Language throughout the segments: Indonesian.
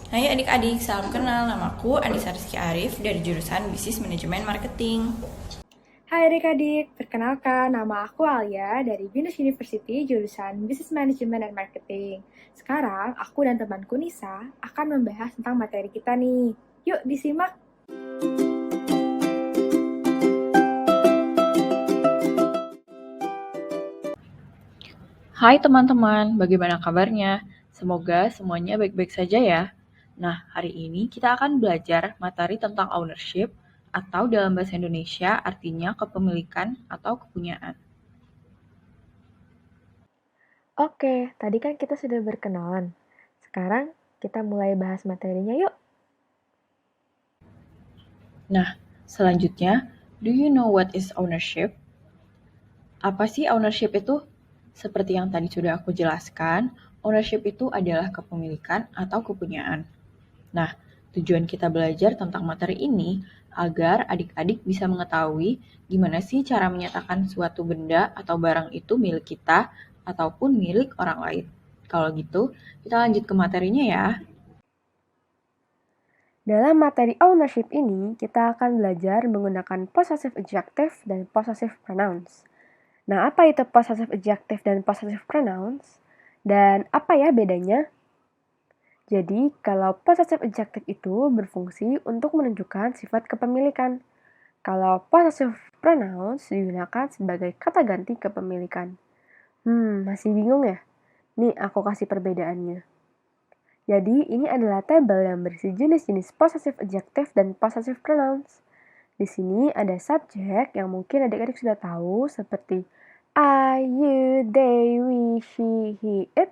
Hai adik-adik, salam kenal. Namaku Anissa Rizky Arif dari jurusan Bisnis Manajemen Marketing. Hai adik-adik, perkenalkan nama aku Alia dari Binus University jurusan Business Management and Marketing. Sekarang aku dan temanku Nisa akan membahas tentang materi kita nih. Yuk disimak! Hai teman-teman, bagaimana kabarnya? Semoga semuanya baik-baik saja ya. Nah, hari ini kita akan belajar materi tentang ownership atau dalam bahasa Indonesia artinya kepemilikan atau kepunyaan. Oke, tadi kan kita sudah berkenalan. Sekarang kita mulai bahas materinya yuk. Nah, selanjutnya, do you know what is ownership? Apa sih ownership itu? Seperti yang tadi sudah aku jelaskan, ownership itu adalah kepemilikan atau kepunyaan. Nah, tujuan kita belajar tentang materi ini agar adik-adik bisa mengetahui gimana sih cara menyatakan suatu benda atau barang itu milik kita ataupun milik orang lain. Kalau gitu, kita lanjut ke materinya ya. Dalam materi ownership ini, kita akan belajar menggunakan possessive adjective dan possessive pronouns. Nah, apa itu possessive adjective dan possessive pronouns? Dan apa ya bedanya? Jadi, kalau possessive adjective itu berfungsi untuk menunjukkan sifat kepemilikan. Kalau possessive pronouns digunakan sebagai kata ganti kepemilikan. Masih bingung ya? Nih, aku kasih perbedaannya. Jadi, ini adalah tabel yang berisi jenis-jenis possessive adjective dan possessive pronouns. Di sini ada subjek yang mungkin adik-adik sudah tahu seperti I, you, they, we, she, he, it.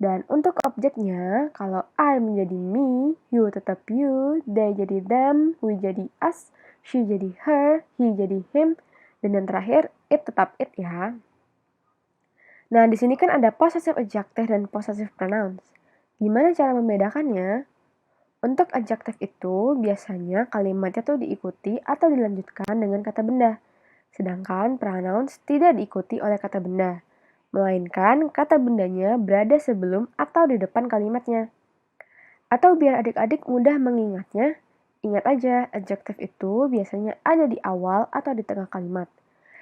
Dan untuk objeknya, kalau I menjadi me, you tetap you, they jadi them, we jadi us, she jadi her, he jadi him, dan yang terakhir, it tetap it ya. Nah, di sini kan ada possessive adjective dan possessive pronouns. Gimana cara membedakannya? Untuk adjective itu, biasanya kalimatnya tuh diikuti atau dilanjutkan dengan kata benda. Sedangkan pronouns tidak diikuti oleh kata benda, melainkan kata bendanya berada sebelum atau di depan kalimatnya. Atau biar adik-adik mudah mengingatnya, ingat aja adjective itu biasanya ada di awal atau di tengah kalimat.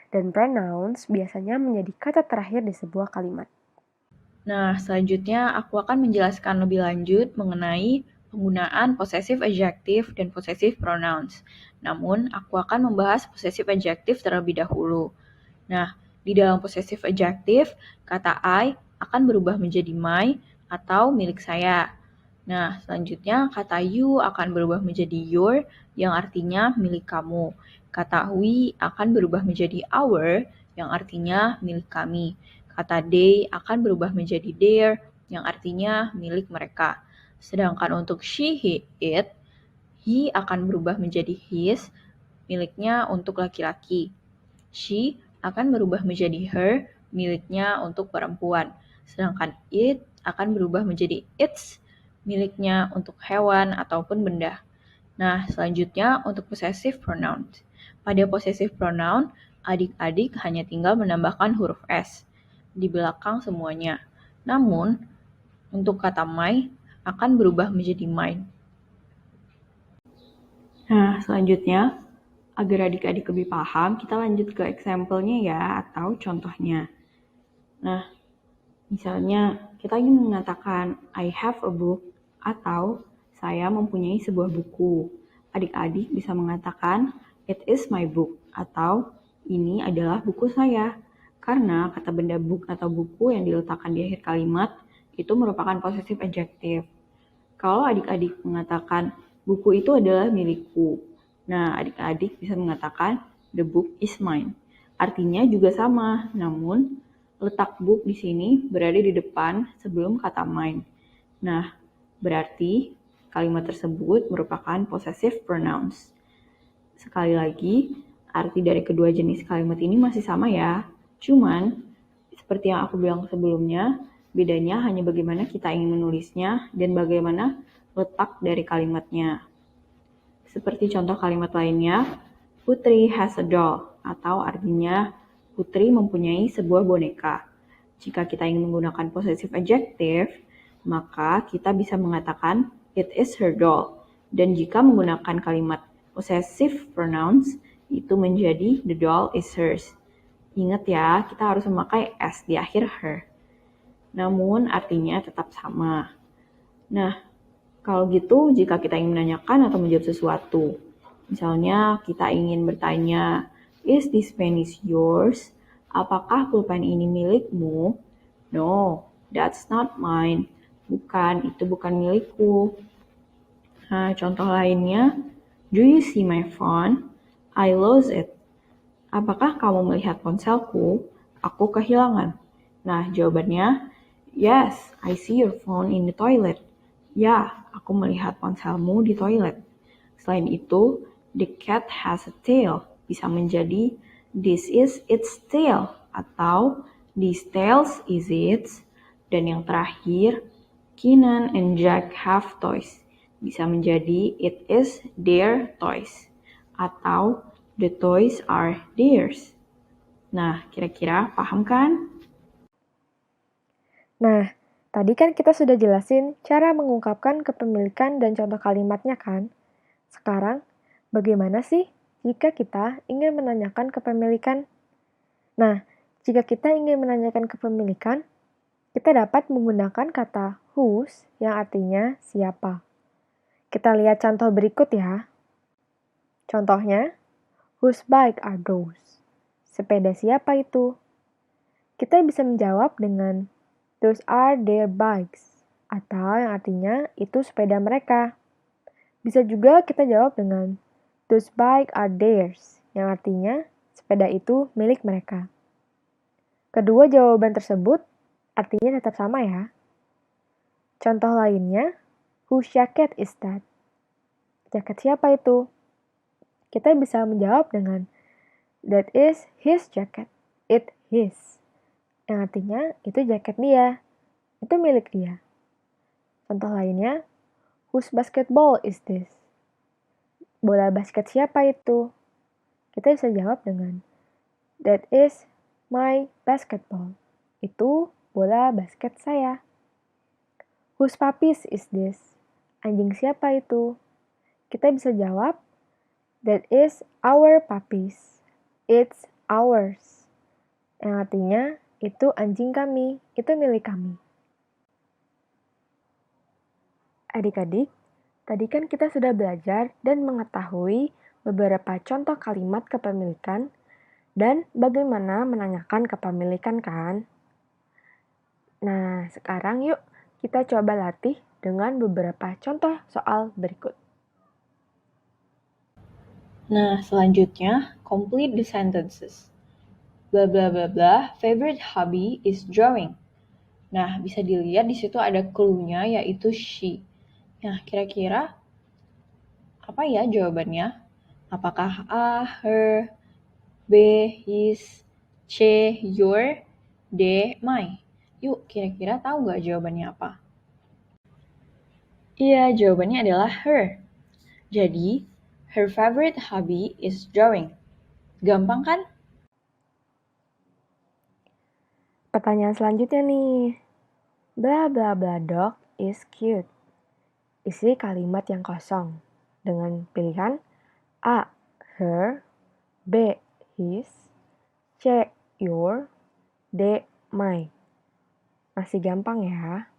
Dan pronouns biasanya menjadi kata terakhir di sebuah kalimat. Nah, selanjutnya aku akan menjelaskan lebih lanjut mengenai penggunaan possessive adjective dan possessive pronouns. Namun, aku akan membahas possessive adjective terlebih dahulu. Nah, di dalam possessive adjective, kata I akan berubah menjadi my atau milik saya. Nah, selanjutnya kata you akan berubah menjadi your yang artinya milik kamu. Kata we akan berubah menjadi our yang artinya milik kami. Kata they akan berubah menjadi their yang artinya milik mereka. Sedangkan untuk she, he, it, he akan berubah menjadi his, miliknya untuk laki-laki. She akan berubah menjadi her, miliknya untuk perempuan. Sedangkan it akan berubah menjadi its, miliknya untuk hewan ataupun benda. Nah, selanjutnya untuk possessive pronoun. Pada possessive pronoun, adik-adik hanya tinggal menambahkan huruf S di belakang semuanya. Namun, untuk kata my akan berubah menjadi mine. Nah, selanjutnya, agar adik-adik lebih paham, kita lanjut ke example-nya ya, atau contohnya. Nah, misalnya kita ingin mengatakan I have a book atau saya mempunyai sebuah buku. Adik-adik bisa mengatakan it is my book atau ini adalah buku saya. Karena kata benda book atau buku yang diletakkan di akhir kalimat itu merupakan possessive adjective. Kalau adik-adik mengatakan buku itu adalah milikku. Nah, adik-adik bisa mengatakan the book is mine. Artinya juga sama, namun letak book di sini berada di depan sebelum kata mine. Nah, berarti kalimat tersebut merupakan possessive pronouns. Sekali lagi, arti dari kedua jenis kalimat ini masih sama ya. Cuman, seperti yang aku bilang sebelumnya, bedanya hanya bagaimana kita ingin menulisnya dan bagaimana letak dari kalimatnya. Seperti contoh kalimat lainnya, Putri has a doll, atau artinya Putri mempunyai sebuah boneka. Jika kita ingin menggunakan possessive adjective, maka kita bisa mengatakan it is her doll. Dan jika menggunakan kalimat possessive pronouns, itu menjadi the doll is hers. Ingat ya, kita harus memakai s di akhir her. Namun artinya tetap sama. Nah, kalau gitu jika kita ingin menanyakan atau menjawab sesuatu, misalnya kita ingin bertanya, is this pen is yours? Apakah pulpen ini milikmu? No, that's not mine. Bukan, itu bukan milikku. Nah, contoh lainnya, do you see my phone? I lost it. Apakah kamu melihat ponselku? Aku kehilangan. Nah, jawabannya, yes, I see your phone in the toilet. Ya, aku melihat ponselmu di toilet. Selain itu, the cat has a tail. Bisa menjadi, this is its tail. Atau, this tails is its. Dan yang terakhir, Keenan and Jack have toys. Bisa menjadi, it is their toys. Atau, the toys are theirs. Nah, kira-kira paham kan? Nah, tadi kan kita sudah jelasin cara mengungkapkan kepemilikan dan contoh kalimatnya kan? Sekarang, bagaimana sih jika kita ingin menanyakan kepemilikan? Nah, jika kita ingin menanyakan kepemilikan, kita dapat menggunakan kata whose yang artinya siapa. Kita lihat contoh berikut ya. Contohnya, whose bike are those? Sepeda siapa itu? Kita bisa menjawab dengan those are their bikes, atau yang artinya itu sepeda mereka. Bisa juga kita jawab dengan those bikes are theirs, yang artinya sepeda itu milik mereka. Kedua jawaban tersebut artinya tetap sama ya. Contoh lainnya, whose jacket is that? Jaket siapa itu? Kita bisa menjawab dengan that is his jacket, it his. Yang artinya itu jaket dia, itu milik dia. Contoh lainnya, whose basketball is this? Bola basket siapa itu? Kita bisa jawab dengan that is my basketball. Itu bola basket saya. Whose puppies is this? Anjing siapa itu? Kita bisa jawab that is our puppies. It's ours. Yang artinya itu anjing kami, itu milik kami. Adik-adik, tadi kan kita sudah belajar dan mengetahui beberapa contoh kalimat kepemilikan dan bagaimana menanyakan kepemilikan kan? Nah, sekarang yuk kita coba latih dengan beberapa contoh soal berikut. Nah, selanjutnya, complete the sentences. Blah blah blah blah, favorite hobby is drawing. Nah, bisa dilihat di situ ada clue-nya yaitu she. Nah, kira-kira apa ya jawabannya? Apakah A, her, B, his, C, your, D, my? Yuk, kira-kira tahu nggak jawabannya apa? Iya, jawabannya adalah her. Jadi, her favorite hobby is drawing. Gampang kan? Pertanyaan selanjutnya nih. Blah blah blah dog is cute. Isi kalimat yang kosong dengan pilihan A, her, B, his, C, your, D, my. Masih gampang ya?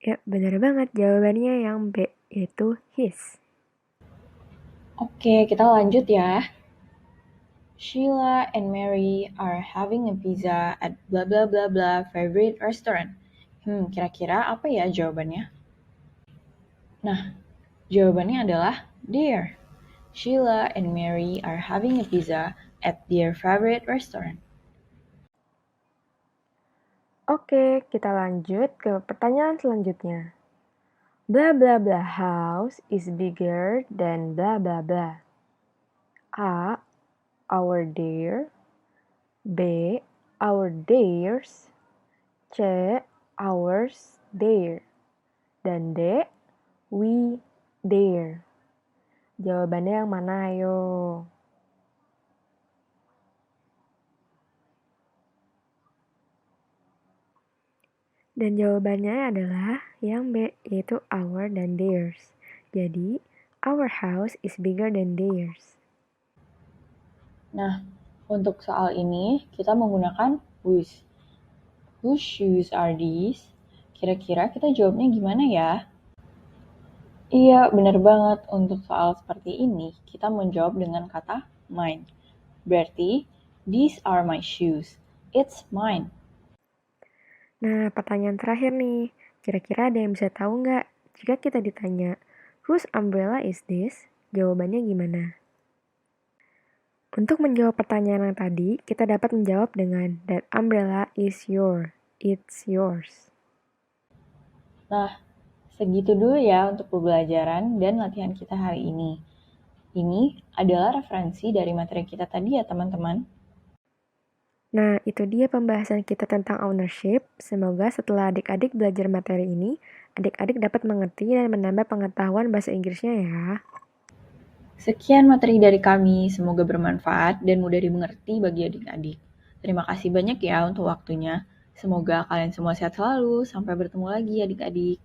Ya, benar banget jawabannya yang B, yaitu his. Oke, kita lanjut ya. Sheila and Mary are having a pizza at blah blah blah blah favorite restaurant. Kira-kira apa ya jawabannya? Nah, jawabannya adalah their. Sheila and Mary are having a pizza at their favorite restaurant. Oke, kita lanjut ke pertanyaan selanjutnya. Blah blah blah house is bigger than blah blah blah. A, our dear. B, our theirs. C, ours, their. Dan D, we, their. Jawabannya yang mana ayo? Dan jawabannya adalah yang B, yaitu our dan theirs. Jadi, our house is bigger than theirs. Nah, untuk soal ini kita menggunakan whose. Whose shoes are these? Kira-kira kita jawabnya gimana ya? Iya, benar banget. Untuk soal seperti ini, kita menjawab dengan kata mine. Berarti, these are my shoes. It's mine. Nah, pertanyaan terakhir nih. Kira-kira ada yang bisa tahu nggak? Jika kita ditanya, whose umbrella is this? Jawabannya gimana? Untuk menjawab pertanyaan yang tadi, kita dapat menjawab dengan that umbrella is yours. It's yours. Nah, segitu dulu ya untuk pembelajaran dan latihan kita hari ini. Ini adalah referensi dari materi kita tadi ya teman-teman. Nah, itu dia pembahasan kita tentang ownership. Semoga setelah adik-adik belajar materi ini, adik-adik dapat mengerti dan menambah pengetahuan bahasa Inggrisnya ya. Sekian materi dari kami, semoga bermanfaat dan mudah dimengerti bagi adik-adik. Terima kasih banyak ya untuk waktunya. Semoga kalian semua sehat selalu. Sampai bertemu lagi adik-adik.